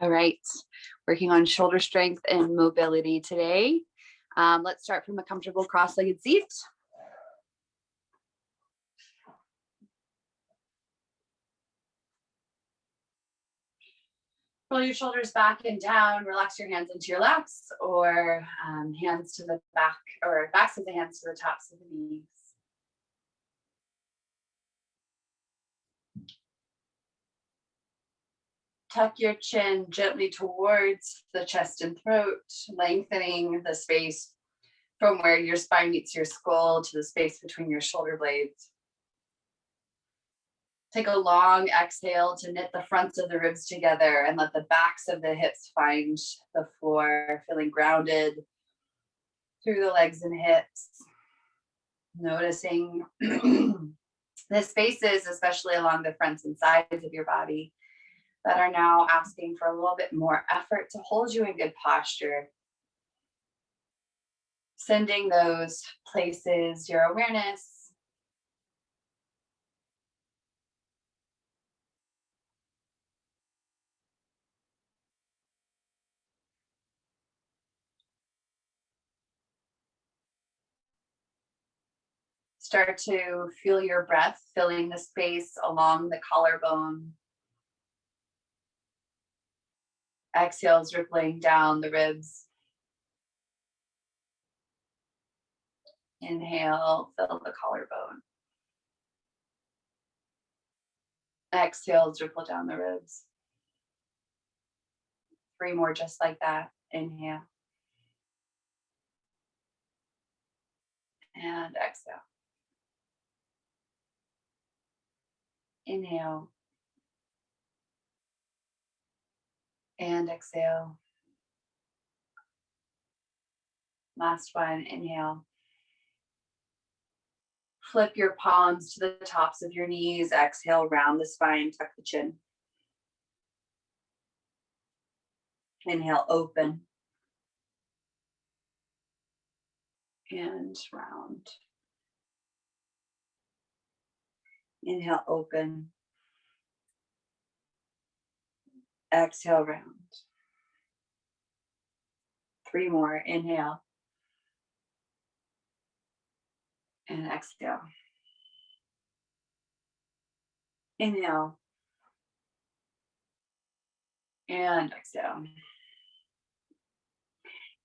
All right, working on shoulder strength and mobility today. Let's start from a comfortable cross-legged seat. Roll your shoulders back and down, relax your hands into your laps or hands to the back or backs of the hands to the tops of the knees. Tuck your chin gently towards the chest and throat, lengthening the space from where your spine meets your skull to the space between your shoulder blades. Take a long exhale to knit the fronts of the ribs together and let the backs of the hips find the floor, feeling grounded through the legs and hips. Noticing the spaces, especially along the fronts and sides of your body, that are now asking for a little bit more effort to hold you in good posture. Sending those places your awareness. Start to feel your breath filling the space along the collarbone. Exhales rippling down the ribs. Inhale, fill the collarbone. Exhales ripple down the ribs. 3 more just like that. Inhale. And exhale. Inhale. And exhale. Last one, inhale. Flip your palms to the tops of your knees. Exhale, round the spine, tuck the chin. Inhale, open. And round. Inhale, open. Exhale, round. 3 more, inhale. And exhale. Inhale. And exhale.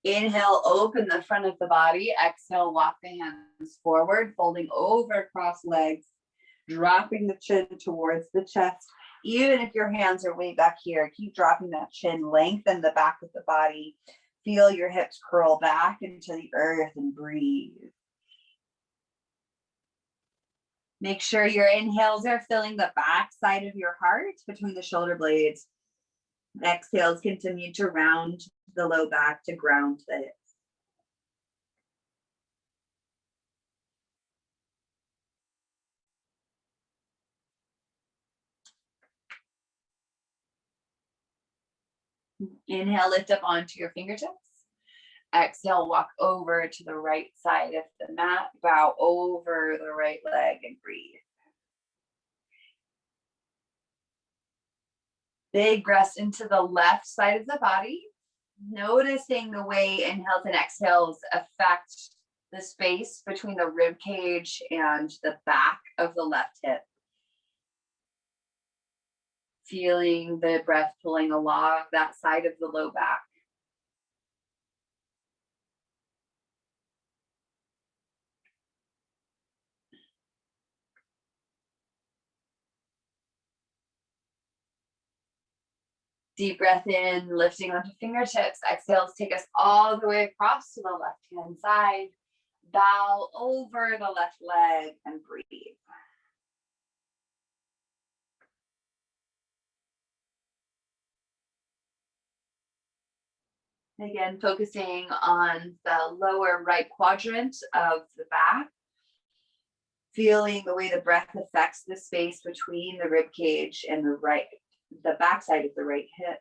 Inhale, open the front of the body. Exhale, walk the hands forward, folding over cross legs, dropping the chin towards the chest. Even if your hands are way back here, keep dropping that chin, lengthen the back of the body. Feel your hips curl back into the earth and breathe. Make sure your inhales are filling the back side of your heart between the shoulder blades. Exhales continue to round the low back to ground the hips. Inhale, lift up onto your fingertips. Exhale, walk over to the right side of the mat, bow over the right leg and breathe. Big rest into the left side of the body, noticing the way inhales and exhales affect the space between the rib cage and the back of the left hip. Feeling the breath pulling along that side of the low back. Deep breath in, lifting onto fingertips. Exhales take us all the way across to the left-hand side. Bow over the left leg and breathe. Again, focusing on the lower right quadrant of the back. Feeling the way the breath affects the space between the rib cage and the back side of the right hip.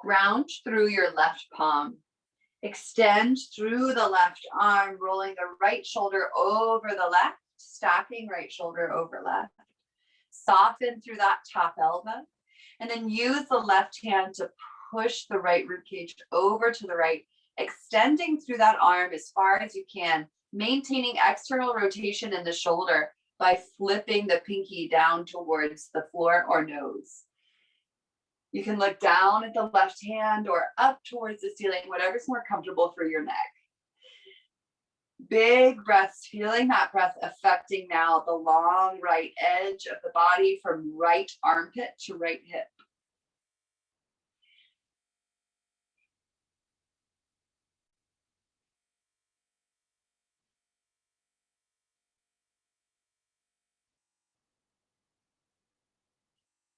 Ground through your left palm. Extend through the left arm, rolling the right shoulder over the left, stacking right shoulder over left. Soften through that top elbow, and then use the left hand to push the right ribcage over to the right, extending through that arm as far as you can, maintaining external rotation in the shoulder by flipping the pinky down towards the floor or nose. You can look down at the left hand or up towards the ceiling, whatever's more comfortable for your neck. Big breaths, feeling that breath affecting now the long right edge of the body from right armpit to right hip.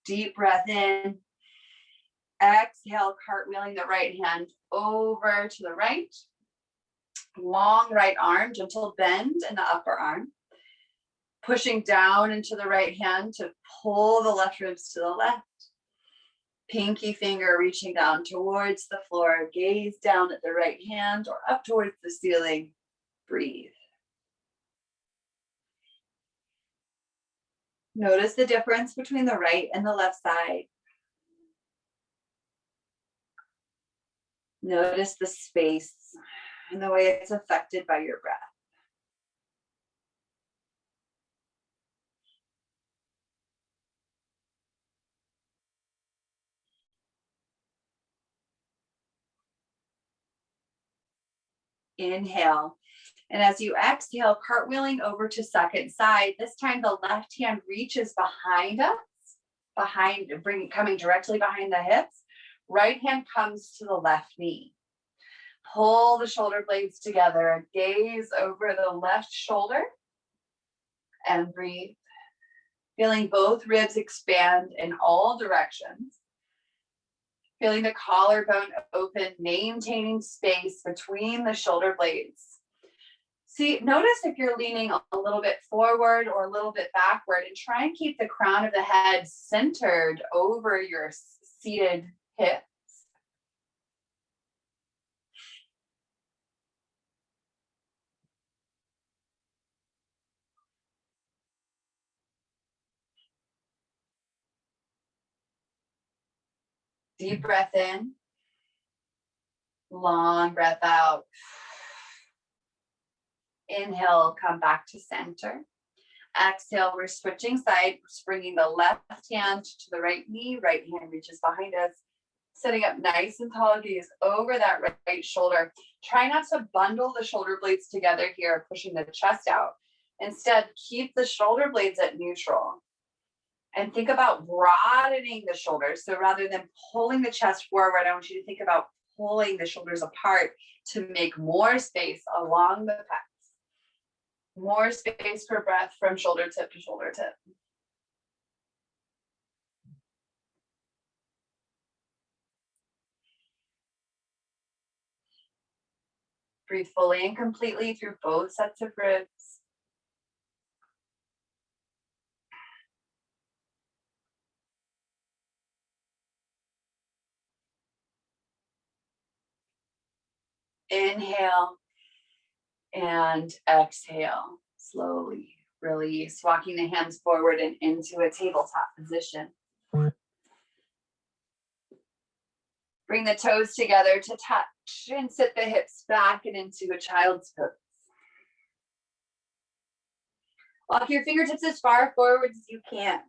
Deep breath in. Exhale, cartwheeling the right hand over to the right. Long right arm, gentle bend in the upper arm. Pushing down into the right hand to pull the left ribs to the left. Pinky finger reaching down towards the floor. Gaze down at the right hand or up towards the ceiling. Breathe. Notice the difference between the right and the left side. Notice the space and the way it's affected by your breath. Inhale. And as you exhale, cartwheeling over to second side, this time the left hand reaches behind us, coming directly behind the hips. Right hand comes to the left knee. Pull the shoulder blades together, gaze over the left shoulder, and breathe. Feeling both ribs expand in all directions. Feeling the collarbone open, maintaining space between the shoulder blades. See, notice if you're leaning a little bit forward or a little bit backward, and try and keep the crown of the head centered over your seated hips. Deep breath in. Long breath out. Inhale, come back to center. Exhale, we're switching sides, bringing the left hand to the right knee, right hand reaches behind us. Sitting up nice and tall, gaze over that right shoulder. Try not to bundle the shoulder blades together here, pushing the chest out. Instead, keep the shoulder blades at neutral. And think about broadening the shoulders. So rather than pulling the chest forward, I want you to think about pulling the shoulders apart to make more space along the pecs. More space for breath from shoulder tip to shoulder tip. Breathe fully and completely through both sets of ribs. Inhale and exhale. Slowly release, walking the hands forward and into a tabletop position. Bring the toes together to touch and sit the hips back and into a child's pose. Walk your fingertips as far forward as you can.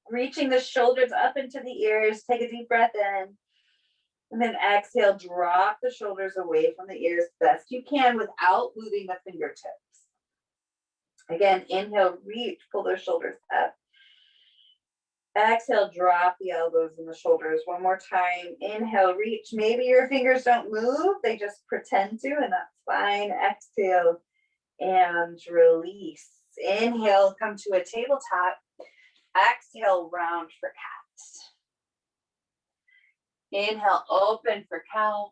Reaching the shoulders up into the ears, take a deep breath in. And then exhale, drop the shoulders away from the ears best you can without moving the fingertips. Again, inhale, reach, pull those shoulders up. Exhale, drop the elbows and the shoulders. One more time. Inhale, reach. Maybe your fingers don't move, they just pretend to, and that's fine. Exhale and release. Inhale, come to a tabletop. Exhale, round for cat. Inhale, open for cow.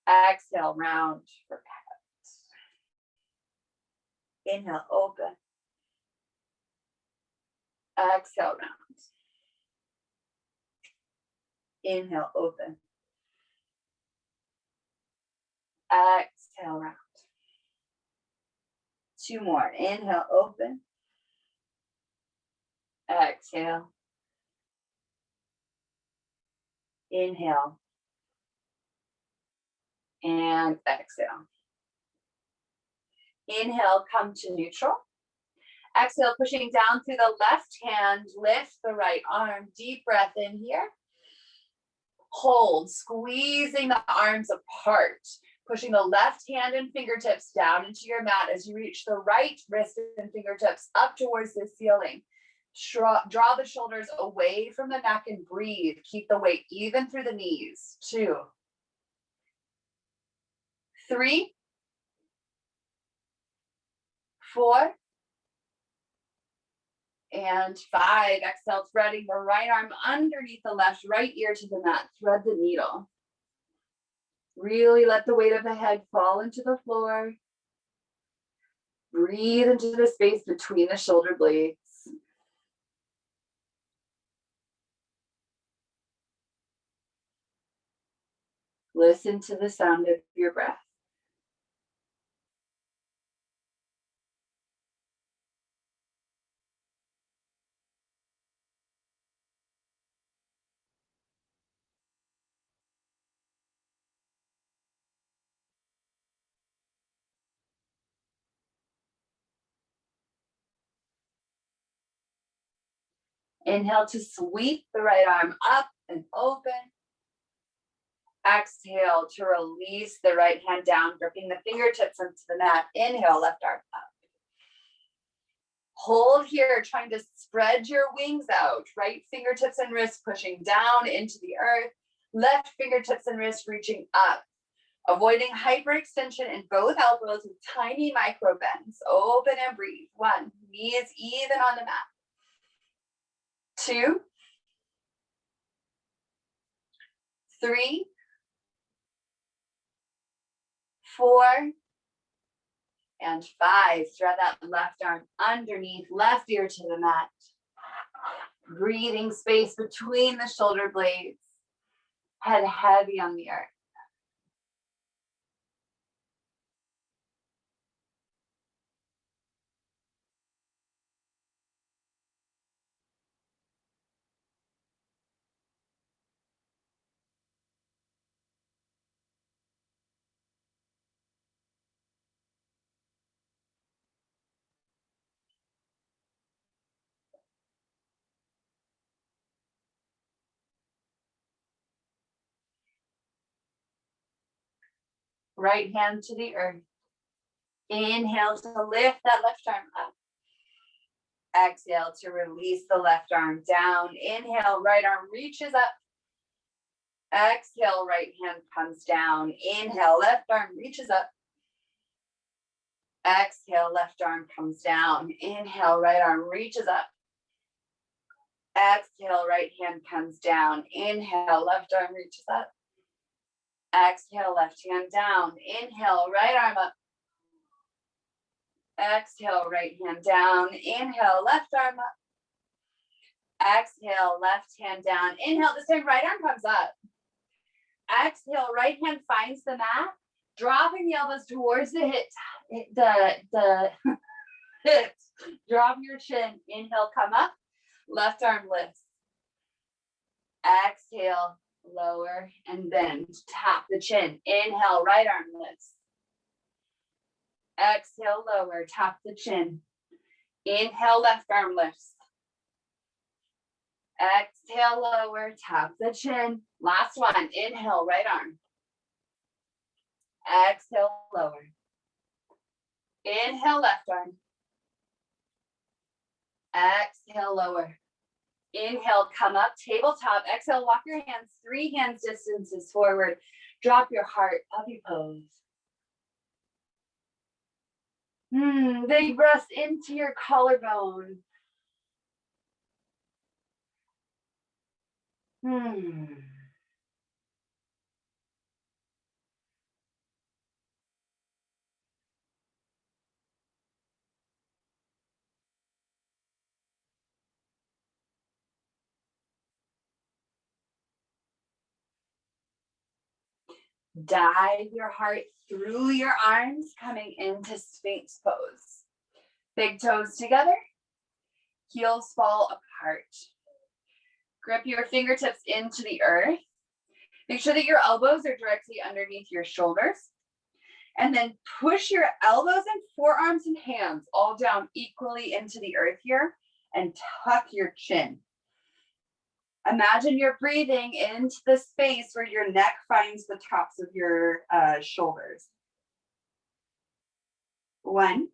Exhale, round for cat. Inhale, open. Exhale, round. Inhale, open. Exhale, round. 2 more. Inhale, open. Exhale. Inhale. And exhale. Inhale, come to neutral. Exhale, pushing down through the left hand, lift the right arm. Deep breath in here. Hold, squeezing the arms apart, pushing the left hand and fingertips down into your mat as you reach the right wrist and fingertips up towards the ceiling. Draw the shoulders away from the neck and breathe. Keep the weight even through the knees. 2, 3, 4, and 5. Exhale, threading the right arm underneath the left, right ear to the mat. Thread the needle. Really let the weight of the head fall into the floor. Breathe into the space between the shoulder blades. Listen to the sound of your breath. Inhale to sweep the right arm up and open. Exhale to release the right hand down, gripping the fingertips into the mat. Inhale, left arm up. Hold here, trying to spread your wings out. Right fingertips and wrists pushing down into the earth. Left fingertips and wrists reaching up. Avoiding hyperextension in both elbows with tiny micro bends. Open and breathe. 1, knees even on the mat. 2, 3, 4, and 5. Thread that left arm underneath, left ear to the mat. Breathing space between the shoulder blades. Head heavy on the earth. Right hand to the earth. Inhale to lift that left arm up. Exhale to release the left arm down. Inhale, right arm reaches up. Exhale, right hand comes down. Inhale, left arm reaches up. Exhale, left arm comes down. Inhale, right arm reaches up. Exhale, right hand comes down. Inhale, left arm reaches up. Exhale, left hand down. Inhale, right arm up. Exhale, right hand down. Inhale, left arm up. Exhale, left hand down. Inhale, this time right arm comes up. Exhale, right hand finds the mat, dropping the elbows towards the hips. Drop your chin. Inhale, come up. Left arm lifts. Exhale, lower and bend. Tap the chin. Inhale, right arm lifts. Exhale, lower. Tap the chin. Inhale, left arm lifts. Exhale, lower. Tap the chin. Last one. Inhale, right arm. Exhale, lower. Inhale, left arm. Exhale, lower. Inhale, come up, tabletop. Exhale, walk your hands 3 hands distances forward. Drop your heart, puppy pose. Big breath into your collarbone. Dive your heart through your arms, coming into Sphinx pose. Big toes together, heels fall apart. Grip your fingertips into the earth. Make sure that your elbows are directly underneath your shoulders. And then push your elbows and forearms and hands all down equally into the earth here and tuck your chin. Imagine you're breathing into the space where your neck finds the tops of your shoulders. 1,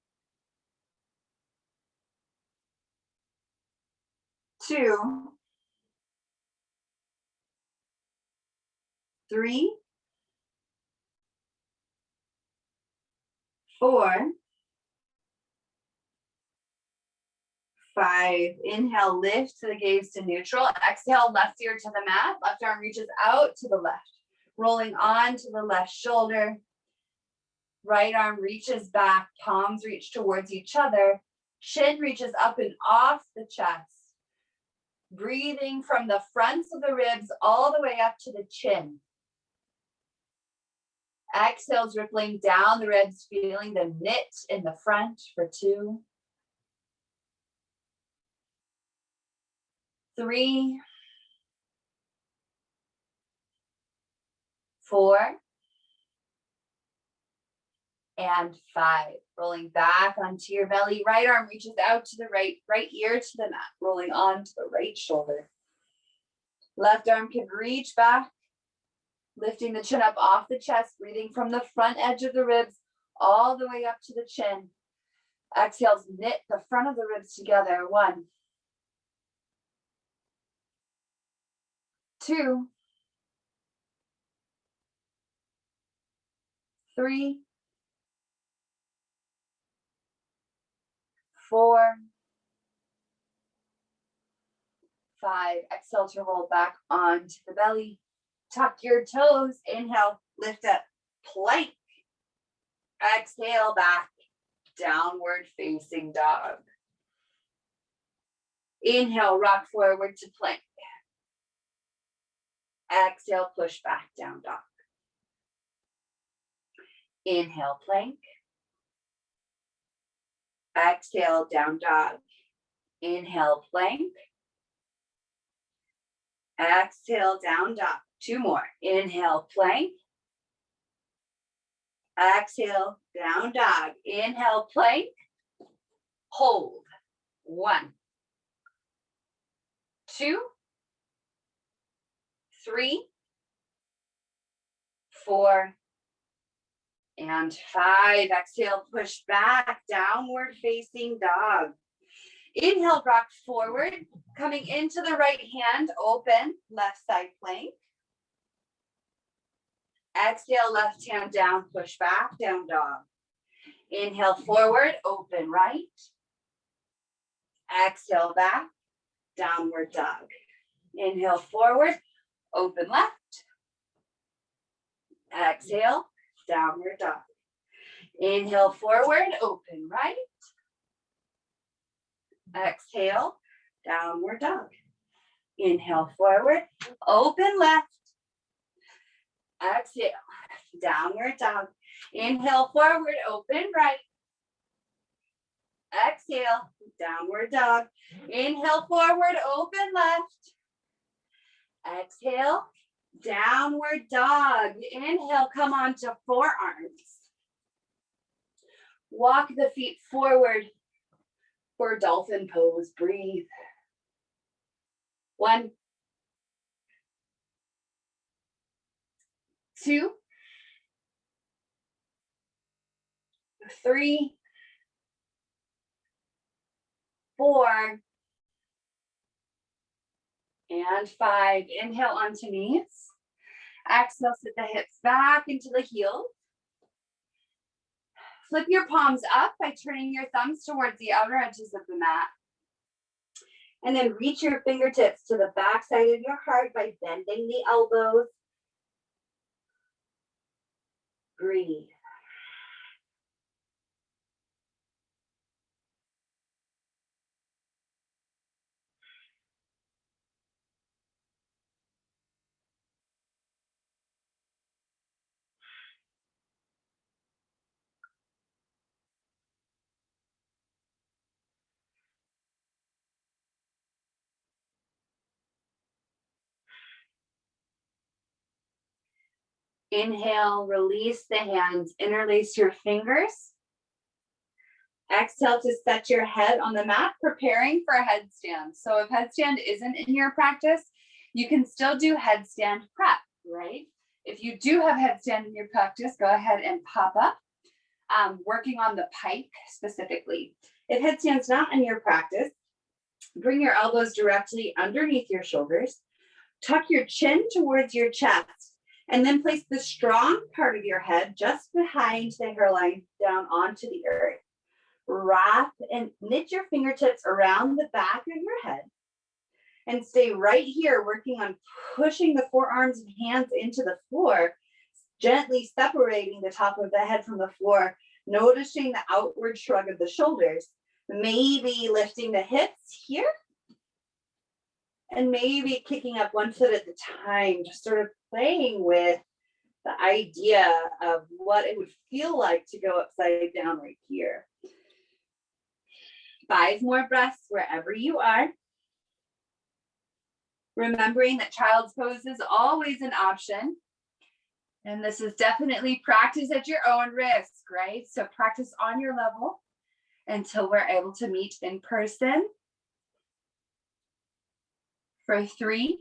2, 3, 4, 5. Inhale, lift to the gaze to neutral. Exhale, left ear to the mat. Left arm reaches out to the left. Rolling on to the left shoulder. Right arm reaches back. Palms reach towards each other. Chin reaches up and off the chest. Breathing from the fronts of the ribs all the way up to the chin. Exhales rippling down the ribs, feeling the knit in the front for 2, 3, 4, and 5. Rolling back onto your belly. Right arm reaches out to the right ear to the mat. Rolling on to the right shoulder. Left arm can reach back. Lifting the chin up off the chest. Breathing from the front edge of the ribs all the way up to the chin. Exhales, knit the front of the ribs together. 1, 2, 3, 4, 5. Exhale to roll back onto the belly. Tuck your toes. Inhale, lift up, plank. Exhale back, downward facing dog. Inhale, rock forward to plank. Exhale, push back, down dog. Inhale, plank. Exhale, down dog. Inhale, plank. Exhale, down dog. 2 more. Inhale, plank. Exhale, down dog. Inhale, plank. Hold. 1, 2, 3, 4, and 5. Exhale, push back, downward facing dog. Inhale, rock forward, coming into the right hand, open, left side plank. Exhale, left hand down, push back, down dog. Inhale, forward, open right. Exhale, back, downward dog. Inhale, forward, open left. Exhale, downward dog. Inhale, forward, open right. Exhale, downward dog. Inhale, forward, open left. Exhale, downward dog. Inhale, forward, open right. Exhale, downward dog. Inhale, forward, open left. Exhale, downward dog. Inhale, come on to forearms. Walk the feet forward for dolphin pose. Breathe. 1, 2, 3, 4, and 5. Inhale onto knees. Exhale, sit the hips back into the heels. Flip your palms up by turning your thumbs towards the outer edges of the mat. And then reach your fingertips to the back side of your heart by bending the elbows. Breathe. Inhale, release the hands, interlace your fingers. Exhale to set your head on the mat, preparing for a headstand. So if headstand isn't in your practice, you can still do headstand prep, right? If you do have headstand in your practice, go ahead and pop up, working on the pike specifically. If headstand's not in your practice, bring your elbows directly underneath your shoulders, tuck your chin towards your chest, and then place the strong part of your head just behind the hairline down onto the earth. Wrap and knit your fingertips around the back of your head and stay right here working on pushing the forearms and hands into the floor, gently separating the top of the head from the floor, noticing the outward shrug of the shoulders, maybe lifting the hips here, and maybe kicking up one foot at a time, just sort of playing with the idea of what it would feel like to go upside down right here. 5 more breaths wherever you are. Remembering that child's pose is always an option. And this is definitely practice at your own risk, right? So practice on your level until we're able to meet in person. For 3,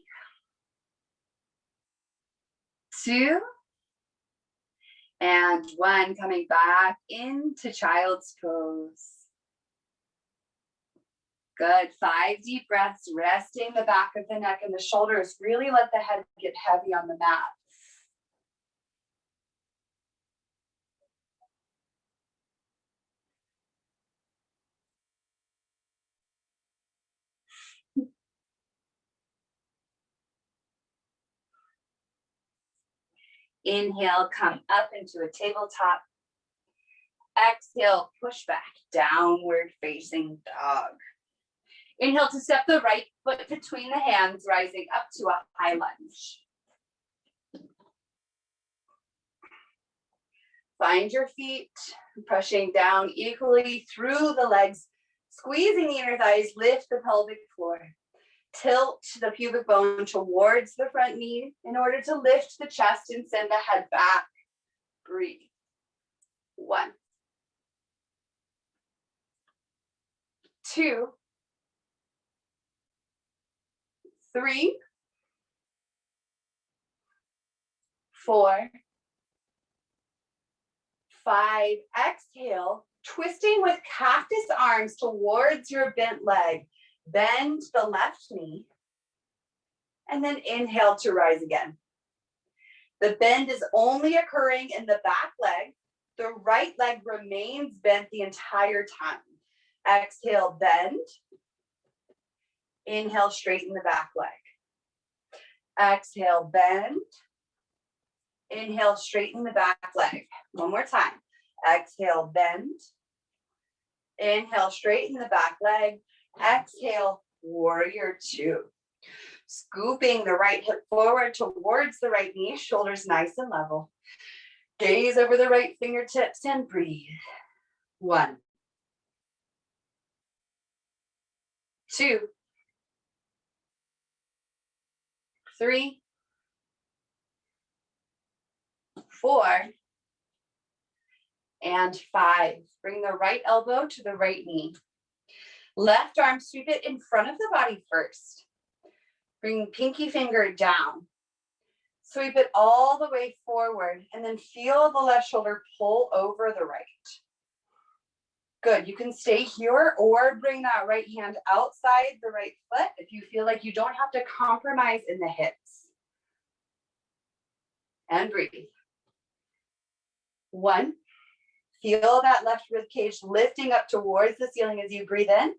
2, and 1. Coming back into child's pose. Good. 5 deep breaths, resting the back of the neck and the shoulders. Really let the head get heavy on the mat. Inhale, come up into a tabletop. Exhale, push back, downward facing dog. Inhale to step the right foot between the hands, rising up to a high lunge. Find your feet, pushing down equally through the legs, squeezing the inner thighs, lift the pelvic floor. Tilt the pubic bone towards the front knee in order to lift the chest and send the head back. Breathe. 1, 2, 3, 4, 5. Exhale, twisting with cactus arms towards your bent leg. Bend the left knee. And then inhale to rise again. The bend is only occurring in the back leg. The right leg remains bent the entire time. Exhale, bend. Inhale, straighten the back leg. Exhale, bend. Inhale, straighten the back leg. One more time. Exhale, bend. Inhale, straighten the back leg. Exhale, warrior 2. Scooping the right hip forward towards the right knee, shoulders nice and level. Gaze over the right fingertips and breathe. 1, 2, 3, 4, and 5. Bring the right elbow to the right knee. Left arm, sweep it in front of the body first. Bring pinky finger down. Sweep it all the way forward and then feel the left shoulder pull over the right. Good. You can stay here or bring that right hand outside the right foot if you feel like you don't have to compromise in the hips. And breathe. 1. Feel that left rib cage lifting up towards the ceiling as you breathe in.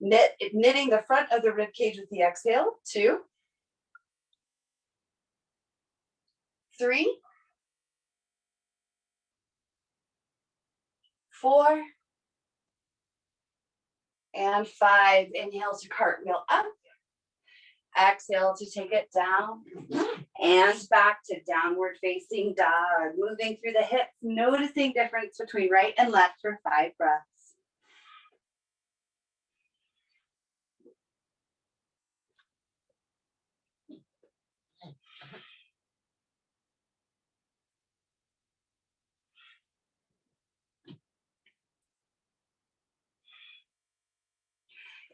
Knitting the front of the rib cage with the exhale. 2, 3, 4, and 5. Inhale to cartwheel up. Exhale to take it down and back to downward facing dog. Moving through the hips, noticing difference between right and left for 5 breaths.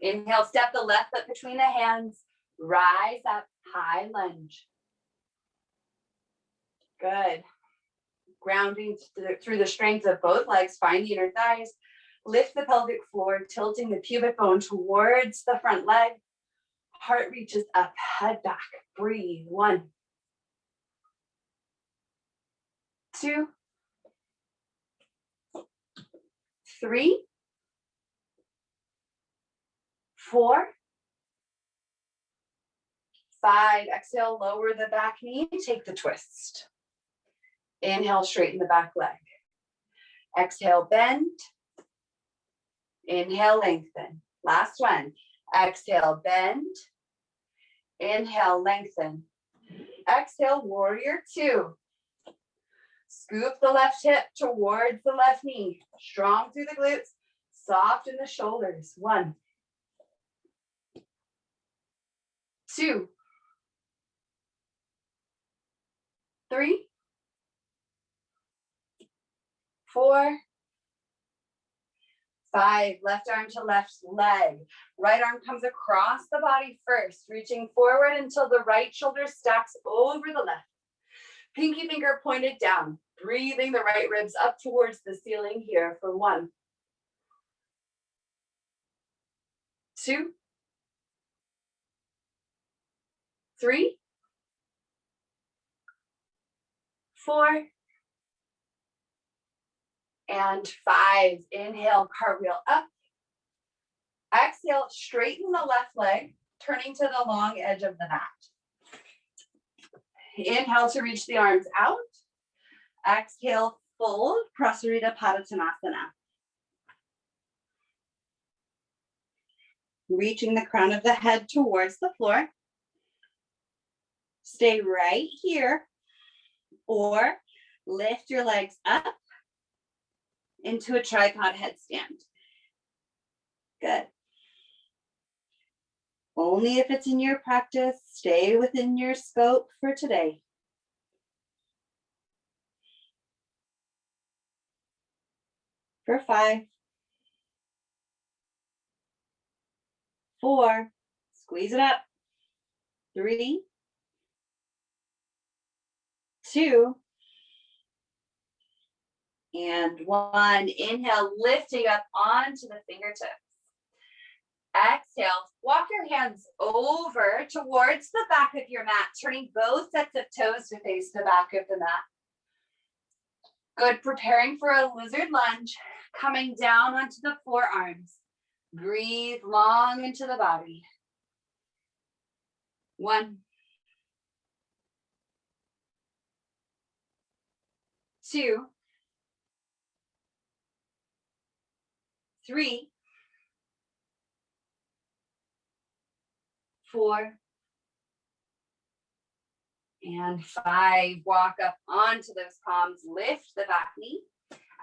Inhale, step the left foot between the hands. Rise up, high lunge. Good. Grounding through the strength of both legs. Find the inner thighs. Lift the pelvic floor, tilting the pubic bone towards the front leg. Heart reaches up, head back. Breathe. 1, 2, 3, 4, 5. Exhale, lower the back knee. Take the twist. Inhale, straighten the back leg. Exhale, bend. Inhale, lengthen. Last one. Exhale, bend. Inhale, lengthen. Exhale, warrior 2. Scoop the left hip towards the left knee. Strong through the glutes. Soft in the shoulders. 1, 2, 3, 4, 5. Left arm to left leg. Right arm comes across the body first, reaching forward until the right shoulder stacks over the left. Pinky finger pointed down, breathing the right ribs up towards the ceiling here for 1, 2, 3, 4, and 5. Inhale, cartwheel up. Exhale, straighten the left leg, turning to the long edge of the mat. Inhale to reach the arms out. Exhale, fold, Prasarita Padottanasana. Reaching the crown of the head towards the floor. Stay right here, or lift your legs up into a tripod headstand. Good. Only if it's in your practice, stay within your scope for today. For 5, 4, squeeze it up. 3, 2, and 1. Inhale, lifting up onto the fingertips. Exhale, walk your hands over towards the back of your mat, turning both sets of toes to face the back of the mat. Good, preparing for a lizard lunge, coming down onto the forearms. Breathe long into the body. 1, 2, 3, 4, and 5. Walk up onto those palms, lift the back knee.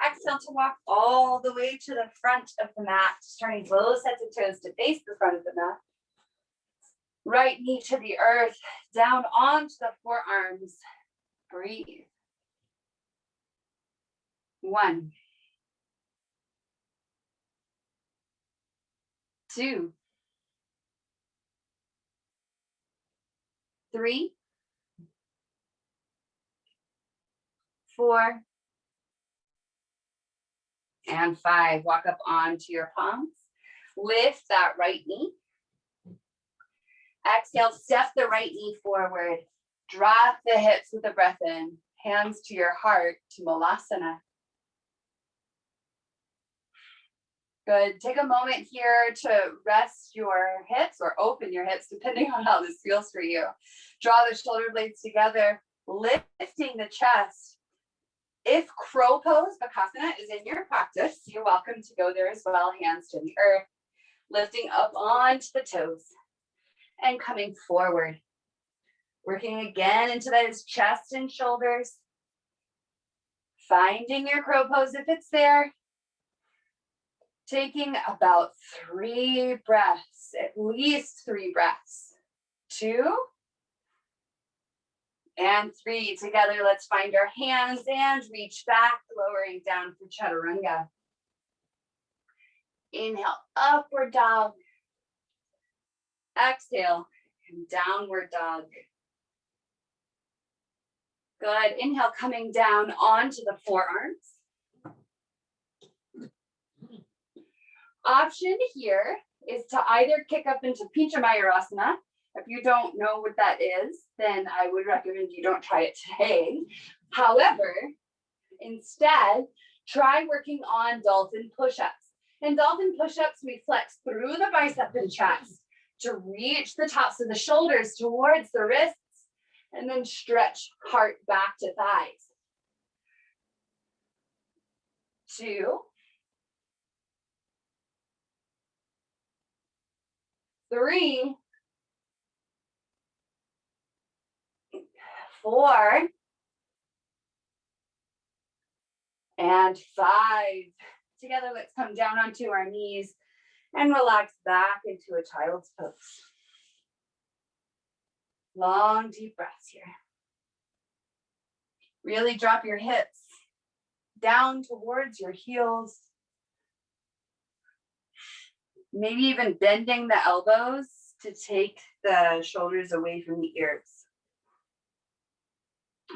Exhale to walk all the way to the front of the mat, turning both sets of toes to face the front of the mat. Right knee to the earth, down onto the forearms. Breathe. 1, 2, 3, 4, and 5. Walk up onto your palms. Lift that right knee. Exhale, step the right knee forward. Drop the hips with a breath in. Hands to your heart to Malasana. Good. Take a moment here to rest your hips or open your hips, depending on how this feels for you. Draw the shoulder blades together, lifting the chest. If crow pose, Bakasana, is in your practice, you're welcome to go there as well. Hands to the earth, lifting up onto the toes and coming forward. Working again into those chest and shoulders. Finding your crow pose if it's there. Taking about 3 breaths, at least 3 breaths. 2 and 3. Together, let's find our hands and reach back, lowering down for Chaturanga. Inhale, upward dog. Exhale, downward dog. Good. Inhale, coming down onto the forearms. Option here is to either kick up into Pincha Mayurasana. If you don't know what that is, then I would recommend you don't try it today. However, instead, try working on dolphin push-ups. In dolphin push-ups, we flex through the bicep and chest to reach the tops of the shoulders towards the wrists, and then stretch heart back to thighs. 2, 3, 4, and 5. Together, let's come down onto our knees and relax back into a child's pose. Long, deep breaths here. Really drop your hips down towards your heels. Maybe even bending the elbows to take the shoulders away from the ears.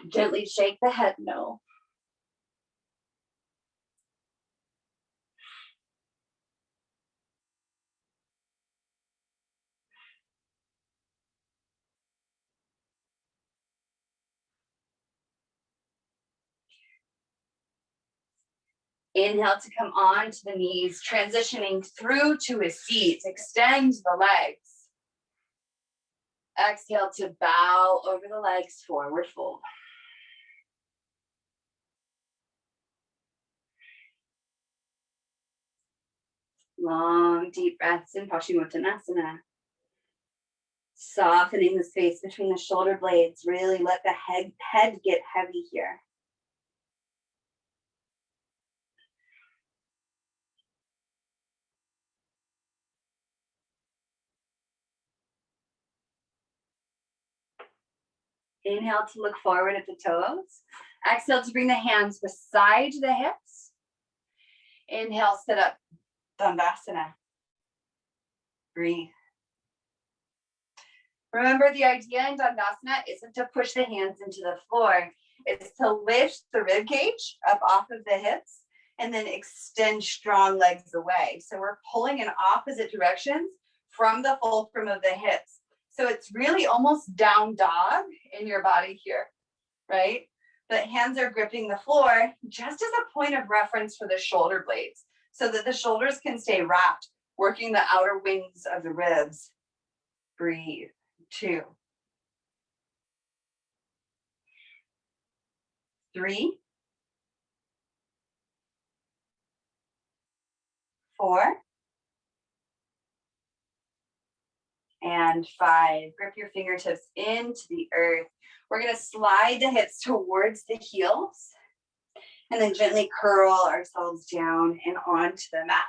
Gently shake the head no. Inhale to come on to the knees, transitioning through to a seat. Extend the legs. Exhale to bow over the legs, forward fold. Long, deep breaths in Paschimottanasana. Softening the space between the shoulder blades. Really let the head get heavy here. Inhale to look forward at the toes. Exhale to bring the hands beside the hips. Inhale, sit up, Dandasana. Breathe. Remember, the idea in Dandasana isn't to push the hands into the floor. It's to lift the rib cage up off of the hips and then extend strong legs away. So we're pulling in opposite directions from the fulcrum of the hips. So it's really almost down dog in your body here, right? The hands are gripping the floor just as a point of reference for the shoulder blades so that the shoulders can stay wrapped, working the outer wings of the ribs. Breathe. 2, 3, 4, and 5. Grip your fingertips into the earth. We're going to slide the hips towards the heels and then gently curl ourselves down and onto the mat.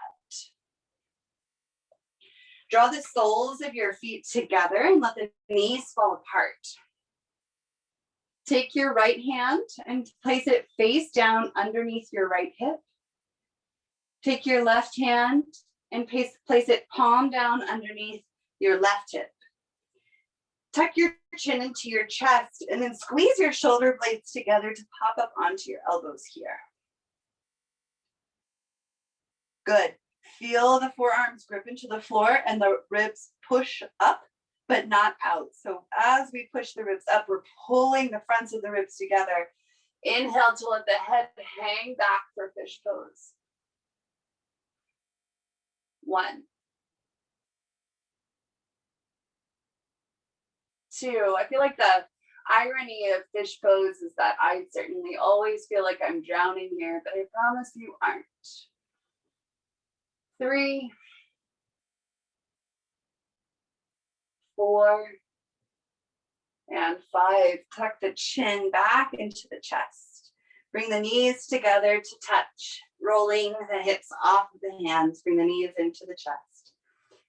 Draw the soles of your feet together and let the knees fall apart. Take your right hand and place it face down underneath your right hip. Take your left hand and place it palm down underneath your left hip. Tuck your chin into your chest and then squeeze your shoulder blades together to pop up onto your elbows here. Good. Feel the forearms grip into the floor and the ribs push up, but not out. So as we push the ribs up, we're pulling the fronts of the ribs together. Inhale to let the head hang back for fish pose. 1, 2. I feel like the irony of fish pose is that I certainly always feel like I'm drowning here, but I promise you aren't. 3, 4, and 5. Tuck the chin back into the chest. Bring the knees together to touch, rolling the hips off of the hands. Bring the knees into the chest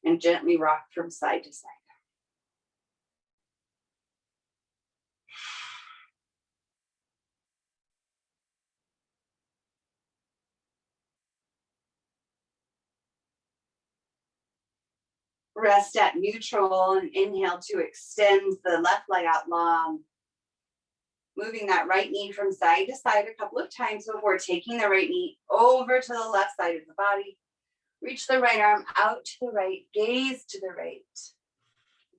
and gently rock from side to side. Rest at neutral and inhale to extend the left leg out long. Moving that right knee from side to side a couple of times before taking the right knee over to the left side of the body. Reach the right arm out to the right, gaze to the right.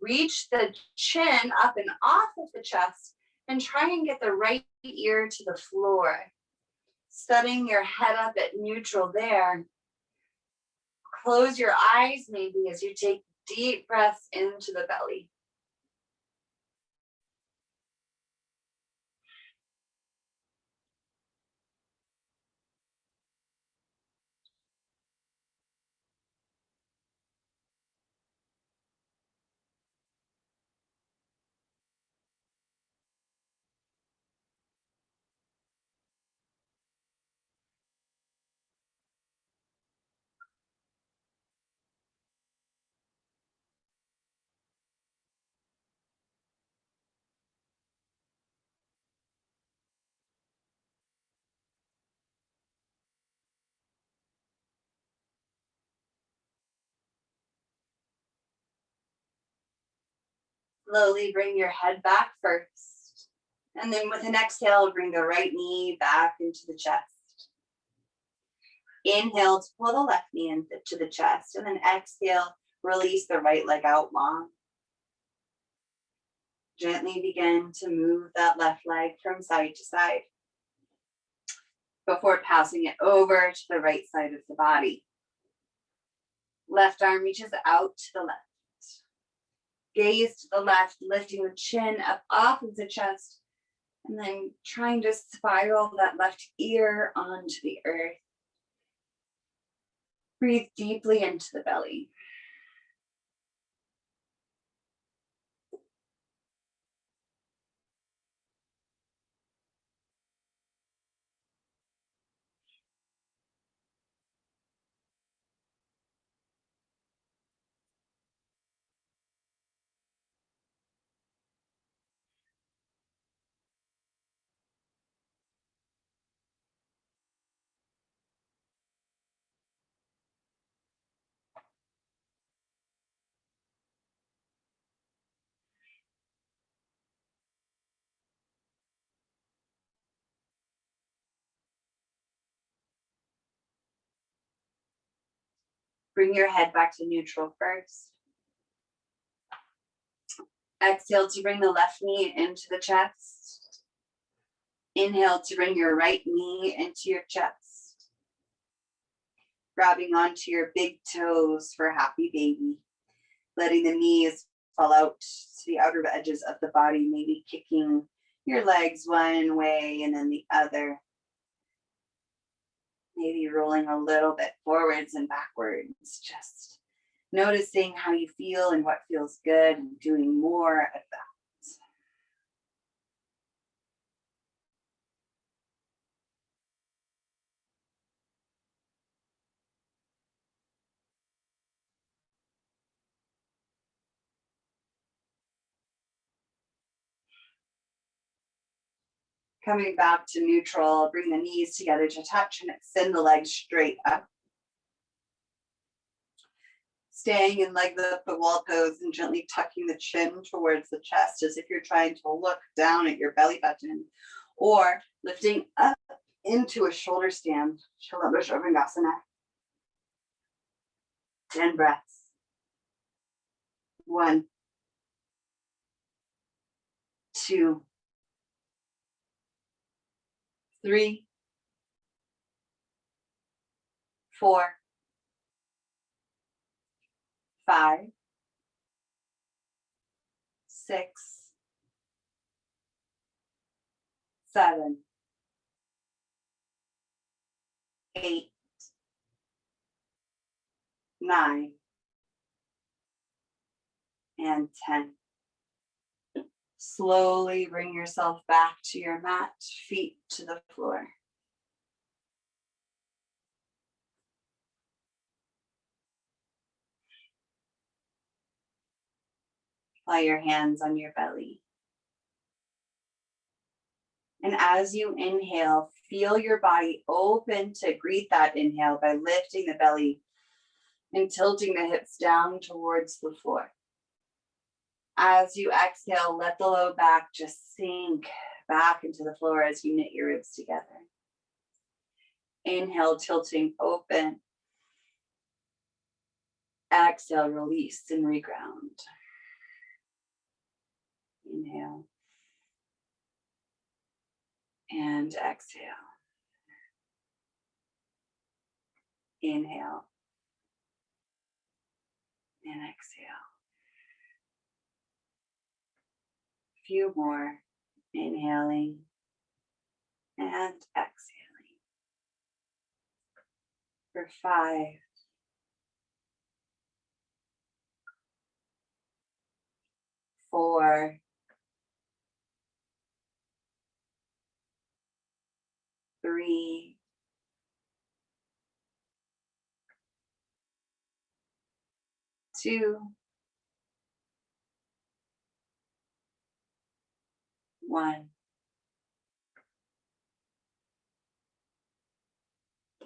Reach the chin up and off of the chest and try and get the right ear to the floor. Setting your head up at neutral there. Close your eyes maybe as you take deep breaths into the belly. Slowly bring your head back first. And then with an exhale, bring the right knee back into the chest. Inhale to pull the left knee into the chest. And then exhale, release the right leg out long. Gently begin to move that left leg from side to side before passing it over to the right side of the body. Left arm reaches out to the left. Gaze to the left, lifting the chin up off of the chest, and then trying to spiral that left ear onto the earth. Breathe deeply into the belly. Bring your head back to neutral first. Exhale to bring the left knee into the chest. Inhale to bring your right knee into your chest. Grabbing onto your big toes for happy baby. Letting the knees fall out to the outer edges of the body, maybe kicking your legs one way and then the other. Maybe rolling a little bit forwards and backwards, just noticing how you feel and what feels good and doing more of that. Coming back to neutral, bring the knees together to touch and extend the legs straight up. Staying in leg lift the wall pose and gently tucking the chin towards the chest as if you're trying to look down at your belly button, or lifting up into a shoulder stand, Shalabhasravasana. 10 breaths. 1, 2, 3, 4, 5, 6, 7, 8, 9, and 10. Slowly bring yourself back to your mat, feet to the floor. Apply your hands on your belly. And as you inhale, feel your body open to greet that inhale by lifting the belly and tilting the hips down towards the floor. As you exhale, let the low back just sink back into the floor as you knit your ribs together. Inhale, tilting open. Exhale, release and reground. Inhale. And exhale. Inhale. And exhale. A few more. Inhaling and exhaling. For 5, 4, 3, 2, 1.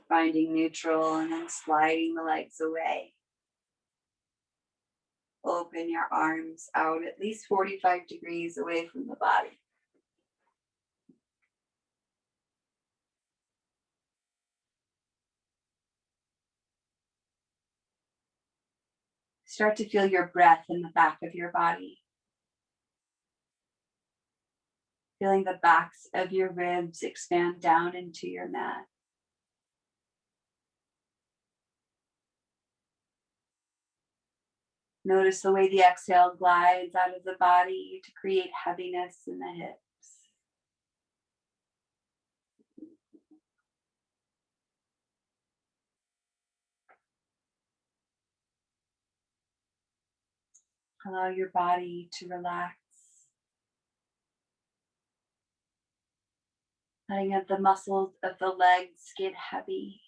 Finding neutral and then sliding the legs away. Open your arms out at least 45 degrees away from the body. Start to feel your breath in the back of your body. Feeling the backs of your ribs expand down into your mat. Notice the way the exhale glides out of the body to create heaviness in the hips. Allow your body to relax. Letting the muscles of the legs get heavy.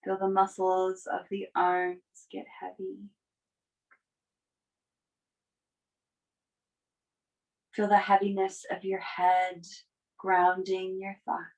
Feel the muscles of the arms get heavy. Feel the heaviness of your head grounding your thoughts.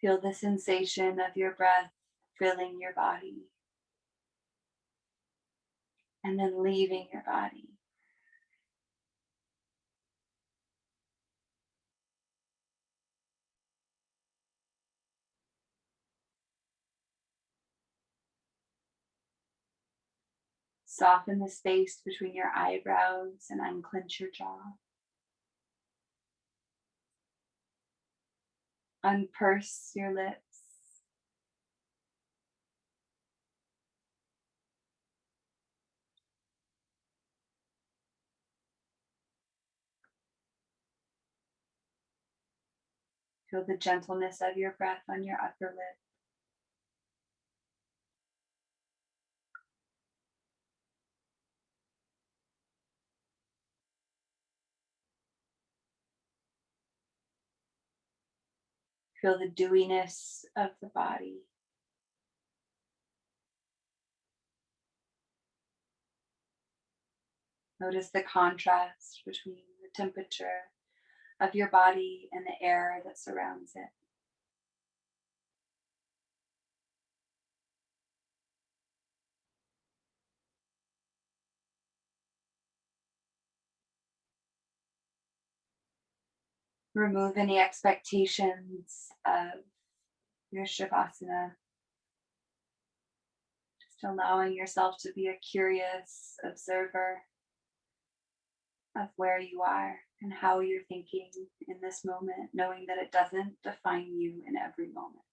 Feel the sensation of your breath filling your body and then leaving your body. Soften the space between your eyebrows and unclench your jaw. Unpurse your lips. Feel the gentleness of your breath on your upper lip. Feel the dewiness of the body. Notice the contrast between the temperature of your body and the air that surrounds it. Remove any expectations of your Shavasana. Just allowing yourself to be a curious observer of where you are and how you're thinking in this moment, knowing that it doesn't define you in every moment.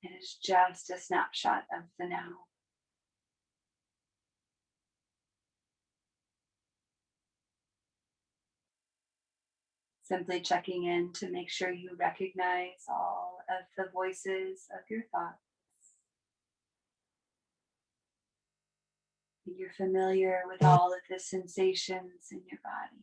It is just a snapshot of the now. Simply checking in to make sure you recognize all of the voices of your thoughts. And you're familiar with all of the sensations in your body.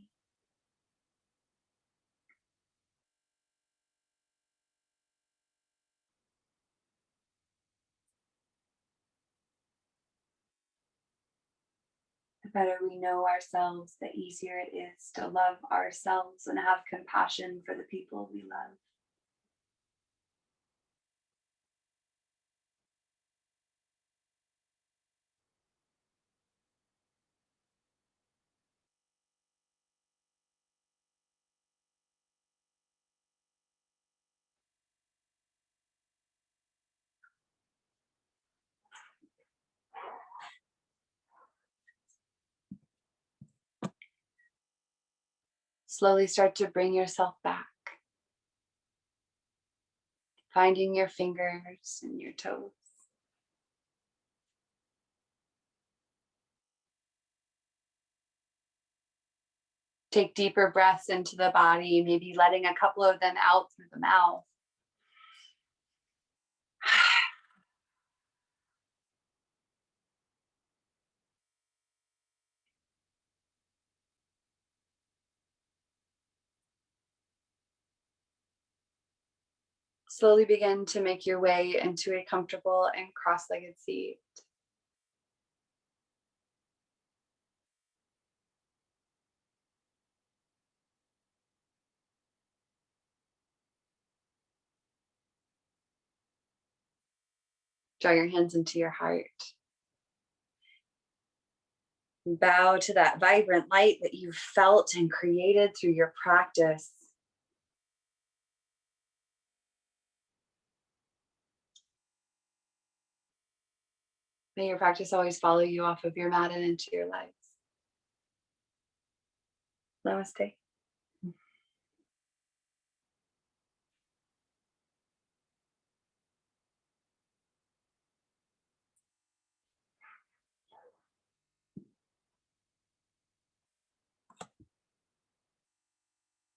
The better we know ourselves, the easier it is to love ourselves and have compassion for the people we love. Slowly start to bring yourself back, finding your fingers and your toes. Take deeper breaths into the body, maybe letting a couple of them out through the mouth. Slowly begin to make your way into a comfortable and cross-legged seat. Draw your hands into your heart. Bow to that vibrant light that you've felt and created through your practice. May your practice always follow you off of your mat and into your lives. Namaste.